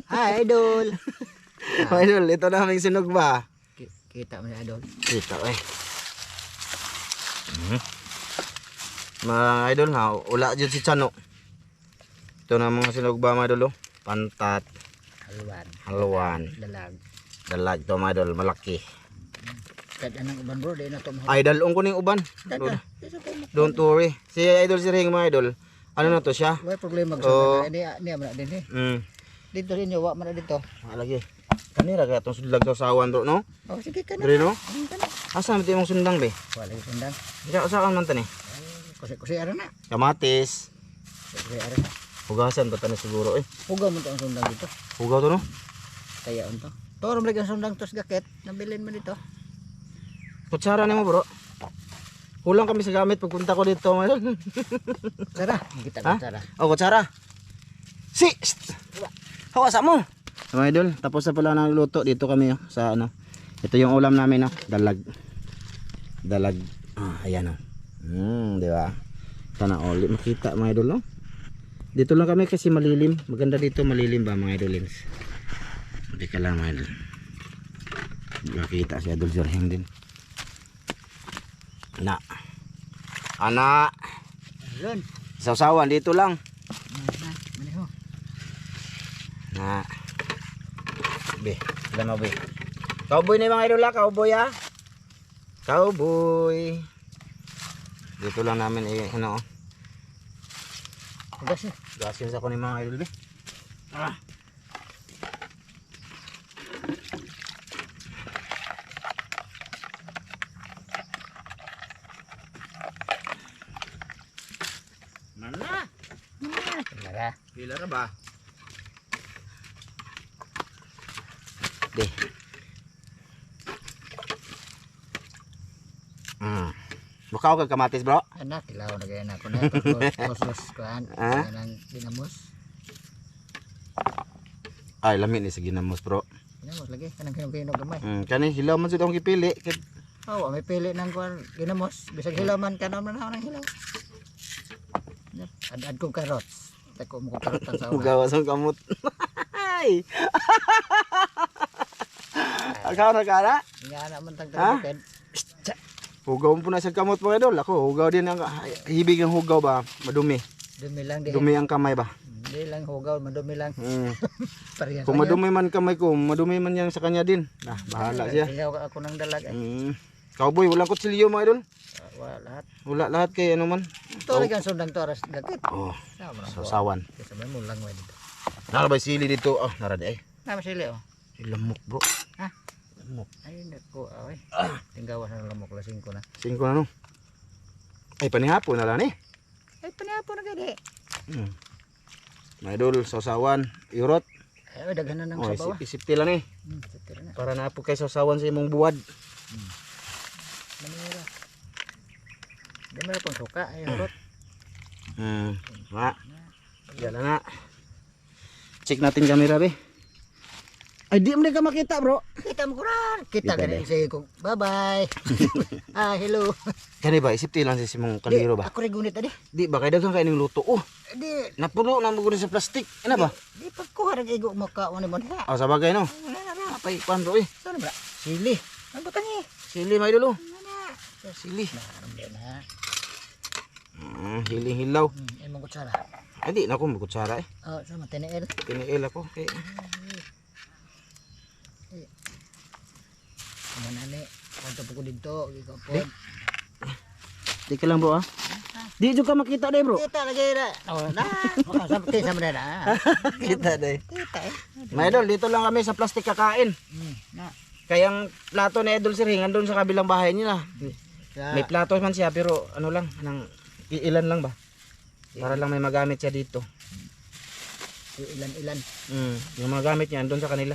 Hi, idol. Mga idol, ito na aming sunog ba? Kita mo na, idol. Kita Mga idol nga, ula dyan si Chano. Ito na mga sunog ba mga idol, oh. Pantat, haluan, dalag ito mga idol, malaki. Kahit anong uban bro, di na ito mahal. Idol, ko na yung uban. Don't worry. Si idol si Ring mga idol, ano na to siya? May problema magsundan. Ini mo na din eh. Dito rin yung wak mo na dito. Lagi. Kanira kaya itong sudlag sa sawan bro, no? Oh, sige ka na. Dre, no? Asa natin yung sundang be? Wala yung sundan. Ika, usakan man tani? Kusi ara na. Kamatis. Kusi ara na. Hugasan ba tani siguro eh? Hugaw mo ito ang sundang dito. Hugaw to no? Kaya unto. Toro mo lagi ang sundang tos gakit. Nabilin mo dito. Kutsara ni mo bro. Kulang kami sa gamit pagpunta ko dito. Kutsara. Kita kutsara. Oh, kutsara. Si! Hawasa mo! Mga idol, tapos na pala ng luto. Dito kami oh, sa ano. Ito yung ulam namin oh. Dalag. Dalag. Ayan oh. Di ba? Sana all makita mga idol no? Dito lang kami kasi malilim. Maganda dito malilim ba mga idolins. Hindi ka lang mga idol. Makita si Idol Jorheng din. Anak. Ayun. Sausawan dito lang. Maniho. Be, ilan mo be? Cowboy na yung mga idol ha, cowboy ha. Cowboy. Dito lang namin ano. Ugas eh. Gasin sa ko ni mga idol be. Nara. Pila na ba? Be. Bukaw kag kamatis bro. Anak, tilaw na gaya na ako na. Tos kuhan. Nang dinamos. Ay, lami ni sa ginamos bro. Dinamos lagi. Kanang kinukinog gamay. Kani hilaw man sud akong gipili. Oo, may pili ng kuhan. Ginamos. Bisag hilaw man ka naman ako ng hilaw. Ad kong carrots. Tako mo kong carrots sa uga. Ugawas ang kamot. Ay. Agaw na kana? Nga naman tagtagtagin. Hugaw mo po na sa kamot mga idol. Ako, hugaw din ang hibig ng hugaw ba? Madumi. Dumi lang din. Dumi ang kamay ba? Hindi lang hugaw, madumi lang. Kung madumi man kamay ko, madumi man yan sa kanya din. Bahala siya. Ilaw ako ng dalag. Cowboy, walang kutsilyo mga idol. Wala lahat. Wala lahat kay ano man. Ito rin ang sundang to aras gagit. Oh, sasawan. Kasi may mulang mo dito. Narabay sili dito. Oh, narada eh. Nama sili oh. Lamok bro. Ha? Lamok. Ay nako, ay. Tinggawas na lamok la 5 na. 5 na no. Ay panihapon na lang eh. Ay paniapo na gadi. Mga idol, sasawan, irot. Ay daghan na ng sabaw. Isipti lang eh. Sipira na. Para na po kay sasawan sa imong buwad. Manira. Dami na pong suka, ay urot. Yan na. Check natin camera be. Ay di mo ka makita bro. Kita mo kuran. Kita gani say ko. Bye-bye. Hello. Kani ba isipti lang sa imong kaliro ba? Ako rin gunit adi. Di ba kay daghang kay ning luto. Di napuno na mo gud sa plastic. Ano ba? Di pagkuha ra igo mo ka ni mo ha. Sa bagay no. Apay kuan bro eh. Saan ba? Sili. Ano ba kani? Sili may idol. Sili. Na. Hiling hilaw. Ay mong kutsara. Ay di na ko magkutsara eh. Oh, sama tiniel. Tiniil ako kay. Manani, kanto po ko dito, gigapon. Di ka lang bro ah. Di jud ka makita dai bro. Kita lagi na. Oh, na. Makasabti sa mana na. Kita dai. Kita eh. May idol, dito lang kami sa plastic kakain. Na. Kaya ang plato ni Idol Sir Hing andun sa kabilang bahay nila. May plato man siya pero ano lang, nang ilan lang ba? Para lang may magamit siya dito. Ilan-ilan. Yung mga gamit niya andun sa kanila.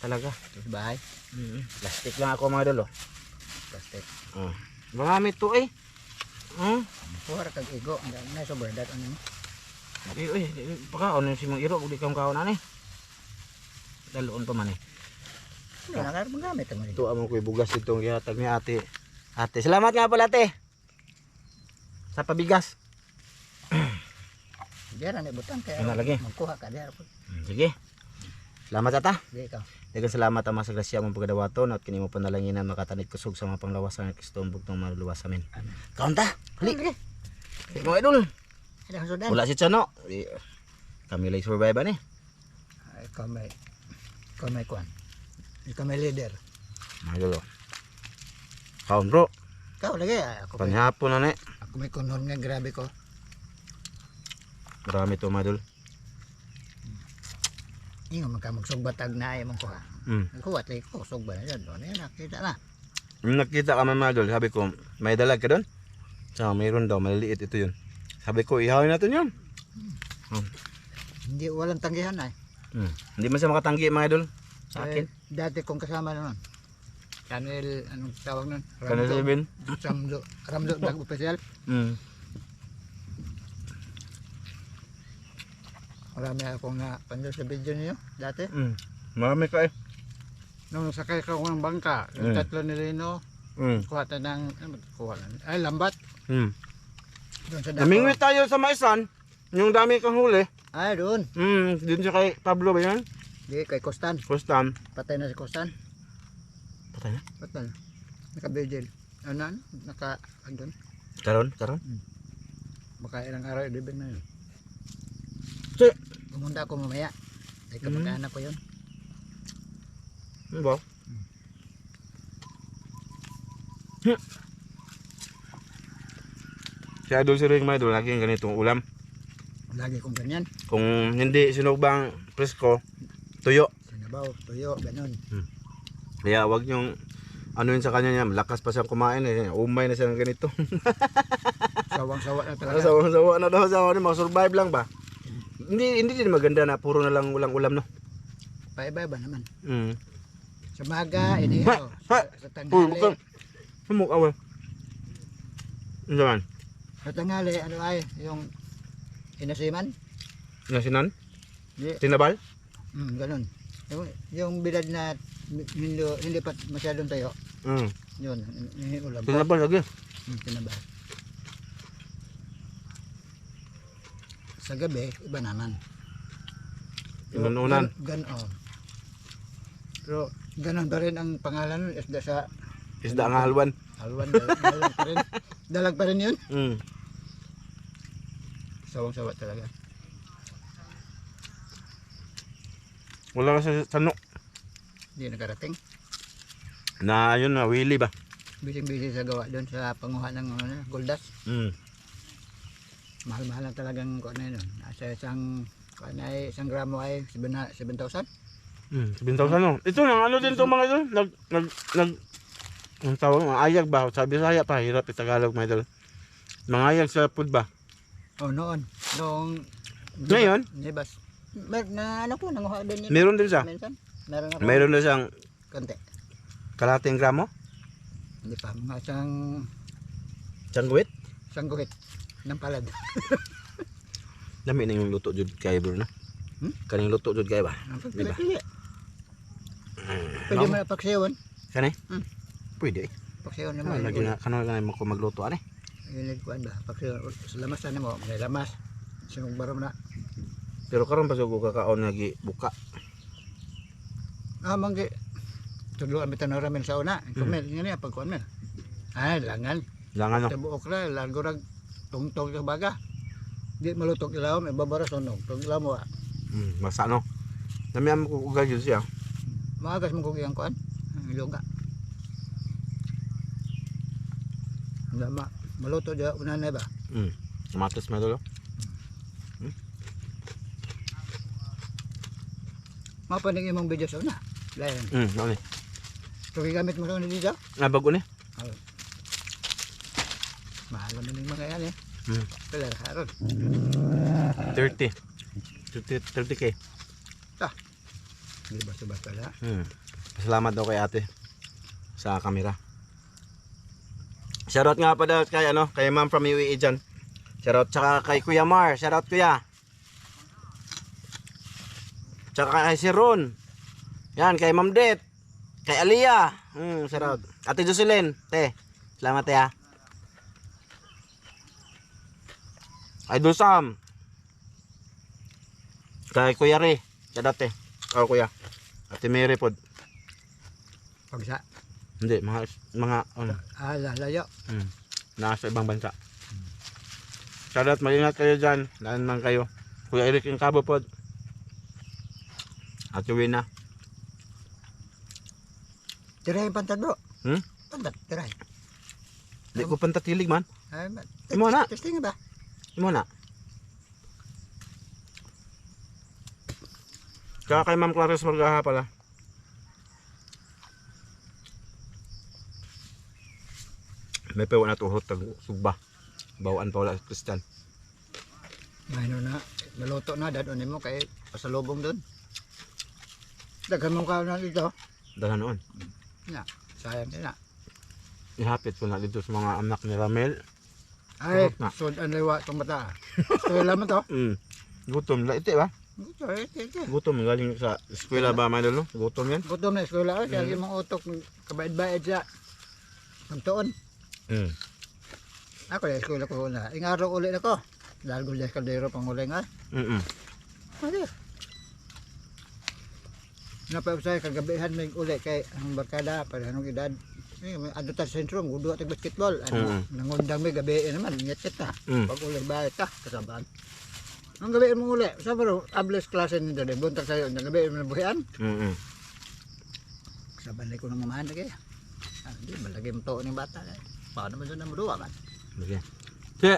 Talaga. Sa bahay. Plastic lang ako mga idol oh. Plastic. Magamit to eh. Kuha ra kag igo, na so berdat ano. Uy, baka ano si mong iro ug di ka kaon ani. Daluon pa man eh. Wala na magamit mo dito. Ito among kuy bugas itong gihatag ni ate. Ate, salamat nga pala ate. Sa pabigas. Diyan na butang kay. Ano lagi? Magkuha ka diyan po. Sige. Salamat ata. Di ikaw. Daghang salamat ama sa grasya mong pagadawaton at kini mo panalanginan makatanid kusog sa mga panglawasan ng Kristo ang bugtong maluwas amin. Kaunta. Hali. Mga idol. Ada sudan. Wala si Chano. Kami lay survive ni. Ikaw may kuan. Ikaw may leader. Mga idol. Kaon bro. Ikaw lagi. Ako Panhapon na ni. ako may kunhon nga grabe ko. Marami to mga idol. Ingon man ka magsugbatag na ay mong kuha. Kuwat lagi ko sugba na yun. Doon nakita na. Nung nakita ka man mga idol, sabi ko, may dalag ka doon? So, mayroon daw, maliliit ito yun. Sabi ko, ihawin natin yun. Hindi walang tanggihan ay. Hindi man siya makatanggi mga idol. Sa akin. Dati kong kasama naman. Channel anong tawag nun? Kanil Seven. Ramdo Dag Official. Marami akong napanood sa video niyo dati. Marami ka eh. Nung sakay ka ng bangka, yung tatlo ni Rino, kuha tayo ng, ay lambat. Doon sa Namingwit tayo sa Maisan. Yung dami kang huli. Ay, doon. Doon siya kay Pablo ba yan? Di, kay Kostan. Kustan. Patay na si Kostan. Patay na? Patay na. Naka-vigil. Ano? Andun. Karon? Baka ilang araw, ibig na yun. Si. Pumunta ako mamaya. Ay, kamag-anak ko yun. Ano ba? Si Idol si Ring mga idol, lagi yung ganitong ulam. Lagi kong ganyan. Kung hindi sinugbang presko, tuyo. Sinabaw, tuyo, ganun. Kaya wag nyong ano yun sa kanya niya, malakas pa siyang kumain eh. Umay na siya ng ganito. Sawang-sawa na talaga. Sawa na daw sa survive lang ba? Hindi din maganda na puro na lang ulam no. Paiba-iba naman. Sa maga, inihaw. Sa tanghali. Sumuk awal. Ano man? Sa tanghali, ano ay, yung inasiman? Nasinan? Di, Tinabal? ganun. Yung bilad na hindi pa masyadong tayo. Yun, ulam. Tinabal lagi. Tinabal. Sa gabi, iba naman. Inununan. Ganon. Pero ganon pa rin ang pangalan nun, isda sa Isda ang halwan. halwan. Dalag pa rin. Dalag pa rin yun. Sawang-sawa talaga. Wala ka sa tanok. Hindi nakarating. Na yun na, Willy ba? Bising-bising sa gawa doon sa panguha ng goldas. Mahal-mahal lang talagang kuha na yun. Nasa isang gramo ay 7,000. 7,000 no. Ito nang ano din to mga idol. Ang tawag mga ayag ba? Sabi saya pa hirap i-Tagalog mga idol. Mga ayag sa food ba? Oh, noon. Noong Ngayon? Nibas. Na ano ko nanguha din yun. Meron din siya. Minsan. Meron ako. Meron na siyang Konti. kalating gramo. Hindi pa mga Sangguit. isang guhit ng palad. Dami na yung luto jud kay bro na. Kaning luto jud kay ba? Diba? Pwede mo na paksiyon. Kanay? Pwede. Paksiyon Ano naman. lagi na kanang ganay mo ko magluto ani. Ilig kuan ba? Paksiyon. Sa lamas na mo. May lamas. Sumong barom na. Pero karon pa sugo kakaon lagi buka. Manggi. Tudloan bitan ramen sa una. Kumel ngani pag kuan mel. Ay langan. Langan no. Tabuok ra largo rag tungtong sa baga. Di malutok ilaw may babara sunog. Tug ilaw mo. Masa no. Dami am ko ugay jud siya. Maagas mo kog iyang kuan. Ang yoga. Lama. Maluto dia unanay ba? Kamatis man dolo. Mapanig imong video sa una. Layan. No ni. Ito gamit mo sa una dito. Bago ni. Mahal naman yung mga yan eh. Kailan harap. 30. 30k. Hindi basta-basta na. Salamat daw kay ate sa kamera. Shoutout nga pa daw kay kay Ma'am from UAE dyan. Shoutout tsaka kay Kuya Mar. Shoutout kuya. Tsaka kay si Ron. Yan kay Ma'am Det. Kay Alia. Shoutout. Ate Jocelyn. Te. Salamat te ha. Idol Sam. Kay Kuya Re. Shoutout te. Oh, kuya. Ate Mary pod. Pagsa. Hindi, mga Lalayo. nasa ibang bansa. Shoutout, mag-ingat kayo dyan. Daan man kayo. Kuya Eric yung Cabo pod. At uwi na. Tiray yung pantad bro. Pantad, tiray. Hindi ko pantatilig man. Ay, Imo na. testing ba? Imo na. Kaya kay Ma'am Clarice Margaha pala. May pewa na tuhot tag sugba. Bawaan pa wala sa kristal. Mayroon na. Naluto na. Dadon mo kay pasalubong doon. Daghan mong kaon na dito. Dala noon. Na, sayang din na. Ihapit ko na dito sa mga anak ni Ramel. Ay, Tuhot na. sud ang liwa itong bata. Gusto naman to. Gutom. Ite ba? Gusto, Gutom. Galing sa eskwela ba, mga idol? Gutom yan? Gutom na eskwela. Kaya yung mga utok, kabayad-bayad siya. Ang tuon. Ako na eskwela ko na. Ingaraw ulit ako. Dahil ko dyan kaldero pang uli nga. Pwede. Napapasay kagabihan may uli kay ang barkada para anong edad. Ano ta sentrum, gudo at basketball. Nangundang may gabi naman, ngit ta. Pag uli bayad ta, kasabaan. Ang gabi mo uli, sa bro, ables klase nito de, buntag sayo, ang gabi mo nabuhian. Kasabaan ko ng mamahan lagi. Hindi, malagi mo to ng bata. Paano mo doon na maduwa man? Okay. Che!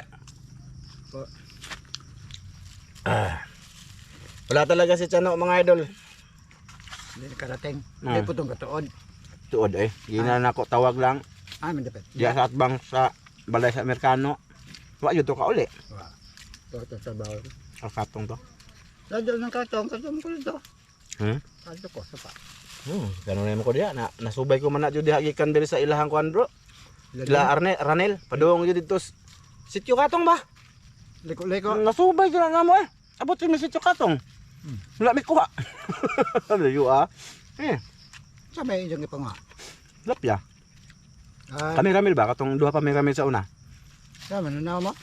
Wala talaga si Chano, mga idol. Hindi nakarating. Hindi po itong katuod. Tuod eh. Gina na ako tawag lang. May dapat. Diya sa atbang sa balay sa Amerikano. Wa yun to ka uli. Ito sa bawal. Katong to. Lalo ng katong ko dito. Kato ko, sapa. Ganun na mo ko diya. Nasubay ko man na dyan dihagikan diri sa ilahang kuan bro. Ila Ranel. Paduong dyan dito. Sityo Katong ba? Liko. Nasubay dyan na mo eh. Abot rin Sityo Katong. Wala may kuha. Layo Sa may inyong ipanga. Lapya. Kami Ramil ba? Katong duha pa may Ramil sa una. Sa mananaw mo?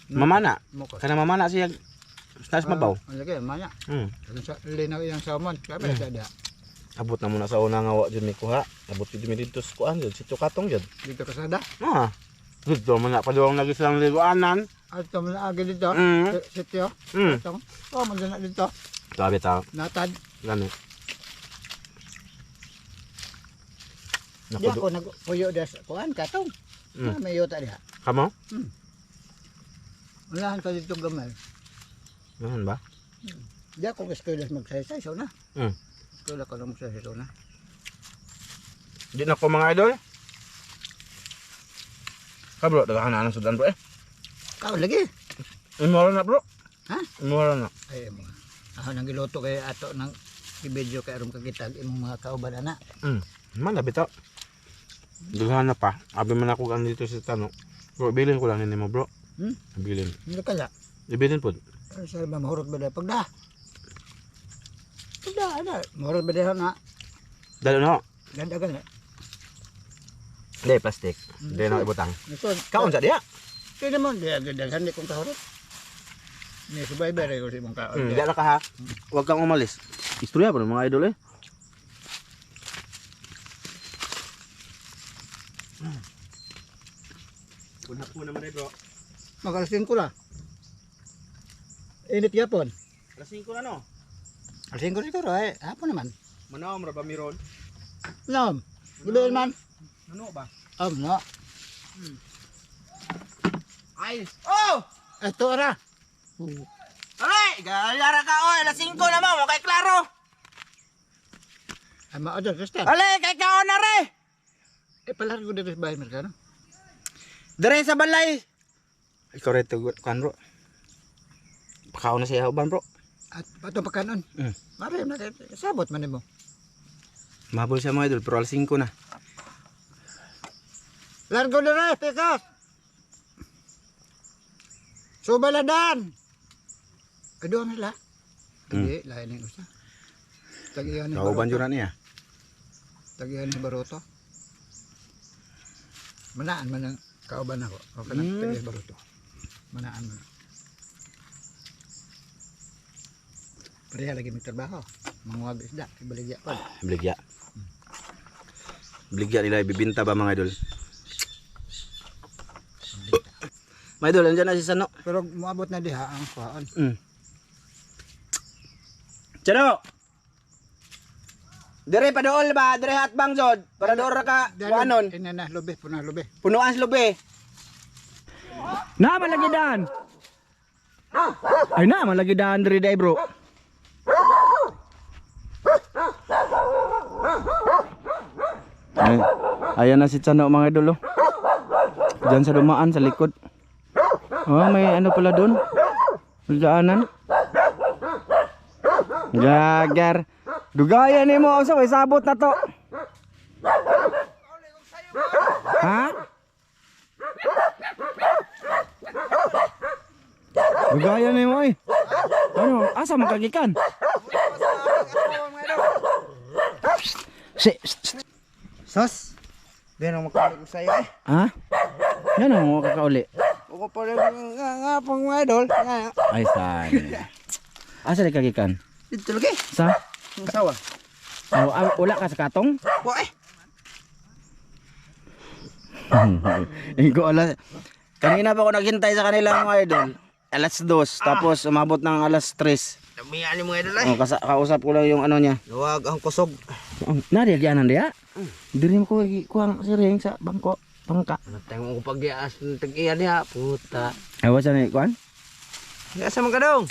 Mamana. Kana mamana siya. Nas mabaw. Ang lagi, manya. Linaw yung salmon. Kami ada. Abot na muna sa una nga wa dyan may kuha. Abot dyan may dito sa kuhaan dyan. Sityo Katong dyan. Dito kasada. Dito man na paduwang lagi silang liguanan. At ito mo na agi dito. Sityo. Man na dito. Sabi tao. Natad. Gani. Di ako nagpuyo des. Kuhan, katong. May yuta diha. Kamo? Walahan ka dito gamay. Ganun ba? Di ako eskwela magsaysay. So na. Eskwela ko na magsaysay. So na. Di na ko mga idol. Bro, dagahan na ng sudan bro eh. Kau lagi. Imura na bro. Ha? Imura na. Ay mo. Ako nang giluto kay ato ng i-video kay aron kakitag imong mga kauban ana. Man na bitaw. Dagahan na pa. Abi man ako gan dito sa tanong. Bro, bilin ko lang nimo bro. Bilin. Hindi kala. Ibilin po. Sa ba mahurot ba dahil pagda? Pagda, ano? Mahurot ba dahil na? Dalo no. Ganda ka na. Hindi, plastic. Hindi na ibutang. Kaon sa diya. Kaya naman, daghan di kong kahurot. May subay-bay rin ko si mong kaon. Hindi na ka ha. Huwag kang umalis. Istorya pa ng mga idol eh. Kuna naman eh bro. Makalasing ko na. Init yapon. Lasing ko na no. Alasing ko siguro eh. Hapon naman. Manaw mo ba miron? Nom. Guloy man. Ano ba? No. Ay! Oh! Ito ara. Alay! Galara ka oy! Lasing ko naman mo kay klaro! Ay maodol, Kristal. Alay! Kay kaon na re! Palari ko dito sa bahay Mercano. Dire sa balay! Ikaw rin ito, kan bro. Pakaon na siya uban bro. At patong pagkanon. Mari na sabot man mo. Mabol siya mga idol, pero alas 5 na. Largo na rin, pikas! Subaladan! Aduh nila. Hindi, lain yung usa. Tagihan ni Kauban Baroto. dyan niya. Tagihan ni Baroto. Manaan man ang kauban ako. O ka na, tagihan Baroto. Manaan man. Pareha lagi may trabaho. Mga isda, ibaligya pa. Bligya. Bligya nila ibibinta ba mga idol? Mga idol, andyan na si Sano. Pero muabot na diha ang kuhaan. Sano! Dire pa dool ba? Dire hat bang jod? Para doon ka kuanon. Ina na, lubi, punah lubi. Punuan sa lubi. Na malagi daan. Ay na malagi daan dire day bro. Ay, ayan na si Sano mga idol. Diyan sa dumaan sa likod. Oh, may ano pala doon. Daanan. Gagar. Dugaya ni mo sa sabot na to. Ha? Dugaya ni mo eh. Ano? Asa makagikan? Si. Sos. Di na makalik ko sa'yo eh. Ha? Yan ang mga kakauli. Ako pa rin nga pang mga idol. Ay saan. Asa di kagikan? Dito lagi. Sa? Ang sawa. Oh, wala ka sa katong? Wa eh. Ko alas. Kanina pa ako naghintay sa kanila mga idol. Alas 2 tapos umabot ng alas 3. Damihan ni mga idol eh. Oh, kausap ko lang yung ano niya. Luwag ang kusog. Nariagyanan dia. Diri mo ko kuang siring sa bangko, bangka. Natay mo ko pag-ias ng tag-iya niya. Puta. Ay wasa ni kuan? Asa man ka daw?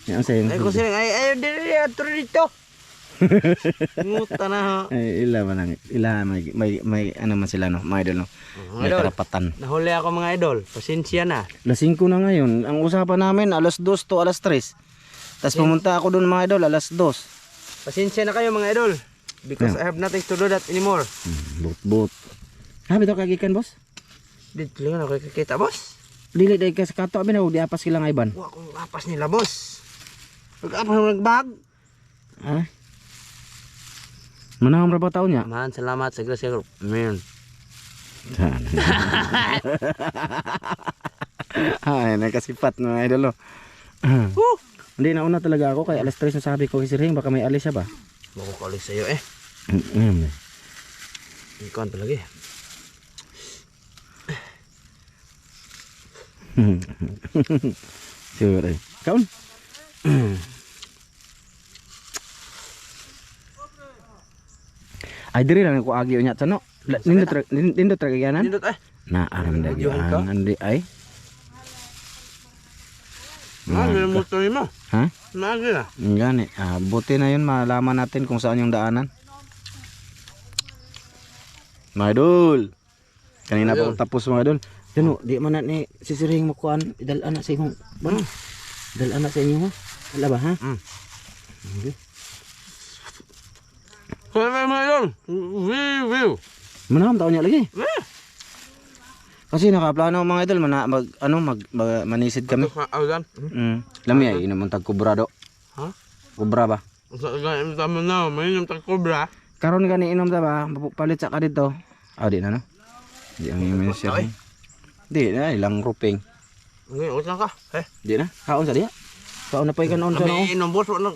Yan sayang. Ay ko silang ay dili ato dito. Nguta na ha. Ay ila man may ano man sila no, mga idol no. May idol. karapatan. Nahuli ako mga idol. Pasensya na. Alas 5 na ngayon. Ang usapan namin alas 2 to alas 3. Tapos pumunta ako doon mga idol alas 2. Pasensya na kayo mga idol. Because I have nothing to do that anymore. Bot. Habi to kagikan boss? Dito lang ako kikita boss. Dili day ka sa kato abi na di apas sila nga iban. Wa kong lapas nila boss. Pag-apas mo nagbag. Ha? Manaham ra ba taon niya? Man, salamat sa grasya group. Amen. Ay, nakasipat mga idol. Hindi nauna talaga ako kay alas 3 na sabi ko si Ring baka may alis siya ba? Makukulit sa'yo eh. Ikaw pa lagi. Sure. Kaon? Ay diri lang ko agi unya tano. Nindot ra gyanan. Nindot eh. Na aram dagyan andi ay. Magi mo to mo. Ha? Magi na. Gani. Buti na yun malaman natin kung saan yung daanan. Mga idol. Kanina pa ako tapos mga idol. Yan o, di man na ni sisiring mo kuan idal-ana sa imong. Idal-ana sa inyo ha. Wala ba ha? Okay. Kaya mga idol. Wiw. Manaham taon niya lagi. Kasi nakaplano mga idol manisid kami. Lami ay inom tag kubrado. Ha? Kubra ba? Sa ganyan tama na, may inom tag kubra. Karon gani inom ta ba? Palit sa ka dito. Di na no. Di ang imin siya. Di na ilang ruping. Okay, usang ka. Di na. Kaon sa diya. Kaon na pa ikan on sa no. Kami inom boss, wala.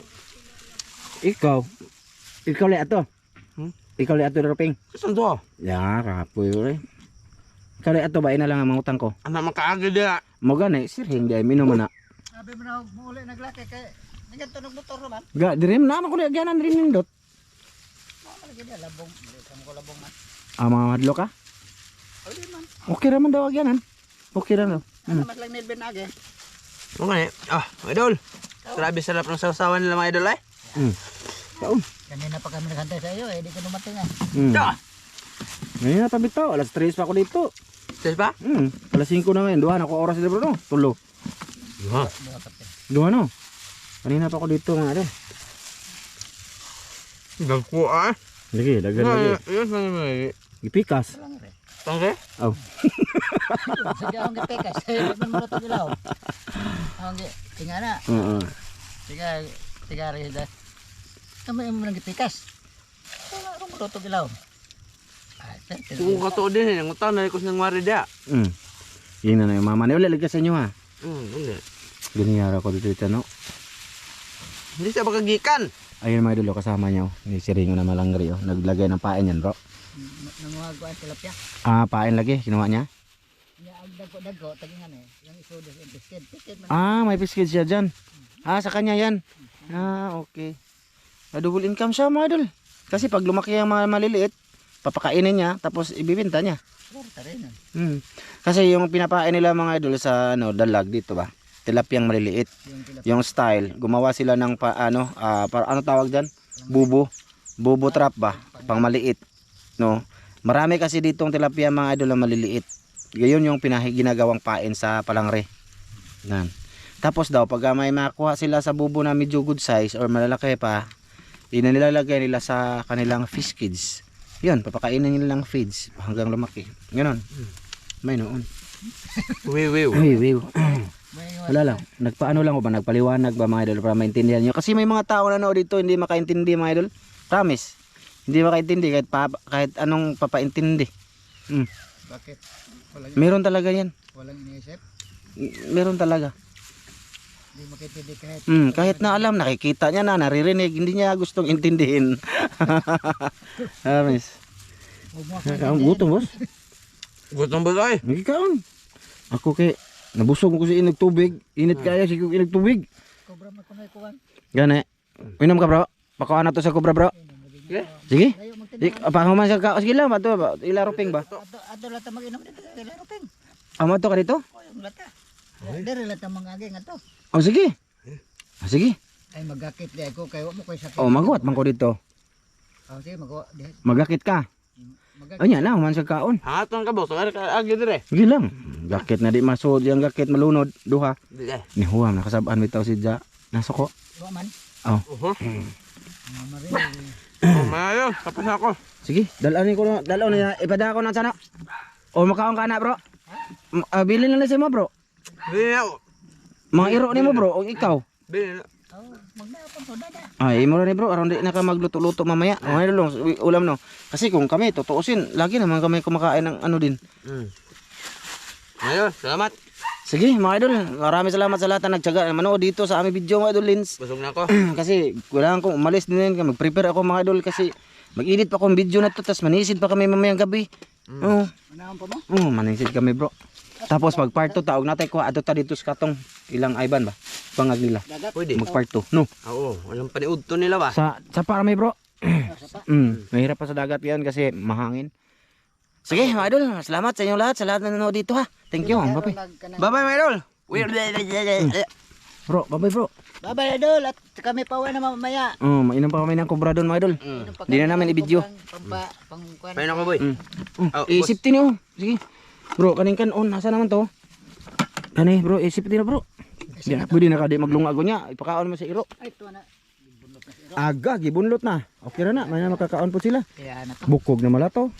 Ikaw le ato. Ikaw le ato ruping. Kasan to? Ya, kapoy ore. Ikaw le ato ba ina lang ang mangutang ko. Anak makaagi dia. Mo gani sir hindi ay minom na. Sabi mo na muli naglaki kay naganto ng motor naman. Ga dire na man ko di agyanan rin nindot. Lagi dia labong, kamu ko labong man. Mga madlo ka? Okay raman daw agyanan. Okay ra no. Mas lang nilbin agi. Okay. Idol. Grabe sarap ng sausawan nila mga idol eh. Kaon. Kanina pa kami naghantay sa iyo eh, di ka dumating ah. Ngayon na tabi to, alas 3 pa ako dito. Sis ba? Alas 5 na ngayon, duha na ako oras dito no. Tulo. Duha no. Kanina pa ako dito mga idol. Dagko ah. Lagi, dagan lagi. Yes, lagi. Gipikas. Tangke? Oh. Sadya akong gipikas. Man mo ito gilaw. Tingnan na. Tiga rin dahil. Kami mo nang gipikas. Wala akong mo ito gilaw. Kung kato din eh. Ang utang na ikos ng wari dia. Yun na yung mama. Wala lagkas sa inyo ha. Hindi. Ganiyara ko dito no. Hindi siya makagikan. Ayun mga idol, kasama niya. Ni si Ringo na malangri. Naglagay ng pain yan bro. Nanguhag ko ang tilapia. Pain lagi. Kinuha niya. Ang dago, tagingan eh. Yung isudo yung biscuit man. May biscuit siya dyan. Sa kanya yan. Okay. Double income siya mga idol. Kasi pag lumaki ang mga maliliit, papakainin niya, tapos ibibenta niya. Suwarta rin yan. Kasi yung pinapain nila mga idol sa dalag dito ba? Tilapiyang maliliit. Yung tilapia. Yung style, gumawa sila ng ano tawag dyan? Bubo. Bubo trap ba? Pang maliit. No? Marami kasi ditong tilapia mga idol na maliliit. Gayon yung ginagawang pain sa palangre. Yan. Tapos daw, pag may makuha sila sa bubo na medyo good size or malalaki pa, nilalagay nila sa kanilang fish kids. Yun, papakainin nila ng feeds hanggang lumaki. Ganon. May noon. Wiwiw. Wala lang. Nagpaano lang ko ba? Nagpaliwanag ba mga idol para maintindihan nyo? Kasi may mga tao na dito hindi makaintindi mga idol. Promise. Hindi makaintindi kahit anong papaintindi. Bakit? Meron talaga yan. Walang iniisip. Meron talaga. Hindi makitindi kahit. Kahit na alam, nakikita niya na, naririnig, hindi niya gustong intindihin. Promise. Ang gutom boss. Gutom ba tayo? Nagkikaon. Ako nabusog ko sa inog tubig. Init kaya si inog tubig. Cobra mo kunay kuwan. Gani. Inom ka bro. Pakuha na to sa kubra bro. Sige. Layo magtinda. Pakuha man sa kao. Sige lang. Ilaroping ba? Ato lata mag-inom dito. Laro ping. Amo to ka dito? O yung lata. Dere lata mangaging ato. Sige. Sige. Ay magakit di ako kay wa mo koy sakit. Maguat man ko dito. Sige magawa di. Magakit ka. Magakit. Anya na, man sa kaon. Hangaton ka boss. Ang agi dire. Sige lang. Gakit na di masod. Yung gakit malunod. Duha. Di ay. Ni Huam. Nakasabaan bitaw si Ja. Nasuko. Wa man. Mari. Mayo. Tapos na ako. Sige. Dalanin ko na. Dalanin na. Ipada ko na sana. O makaon ka na bro. Bilin na sa mo bro. Di na ako. Mga iro ni mo bro. O ikaw. Di na. Oh, magdapan to dada. Ay, mo rin bro, aron di na ka magluto-luto mamaya. Mga idol, ulam no. Kasi kung kami tutuusin, lagi naman kami kumakain ng ano din. Mayo. Salamat. Sige, mga idol, maraming salamat sa lahat na nagtiyaga manood dito sa aming video mga idol Lins. Busog na ako. Kasi kailangan kong umalis din mag-prepare ako mga idol kasi mag-edit pa akong video na to, tapos manisid pa kami mamayang gabi. Oo. Manahon pa mo? Manisid kami bro. Tapos mag part 2 taog natin ko ato ta dito sa katong ilang ayban ba? Pangag nila. Dagat. Pwede. Mag part 2. No. Oo. Walang paniud to nila ba? Sa parami bro. Mahirap pa sa dagat 'yan kasi mahangin. Sige, mga idol, salamat sa inyong lahat, sa lahat na nanonood dito ha. Thank you. Bye-bye. Bye-bye, my idol. Bro, bye-bye bro. Bye-bye idol at kami pa uwi na mamaya. Mainom pa kami ng kubra doon mga idol. Hindi na namin i-video. Pang Pain ako, boy. I-safety niyo. Sige. Bro, kaning kanon, nasa naman to? Kani bro, i-safety na bro. Pwede na ka di maglungago niya. Ipakaon mo sa iro. Ay, tuwa na. Aga, gibunlot na. Okay na, may makakaon po sila. Kaya na to. Bukog na malato.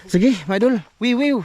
Sige, mga idol. Wiw.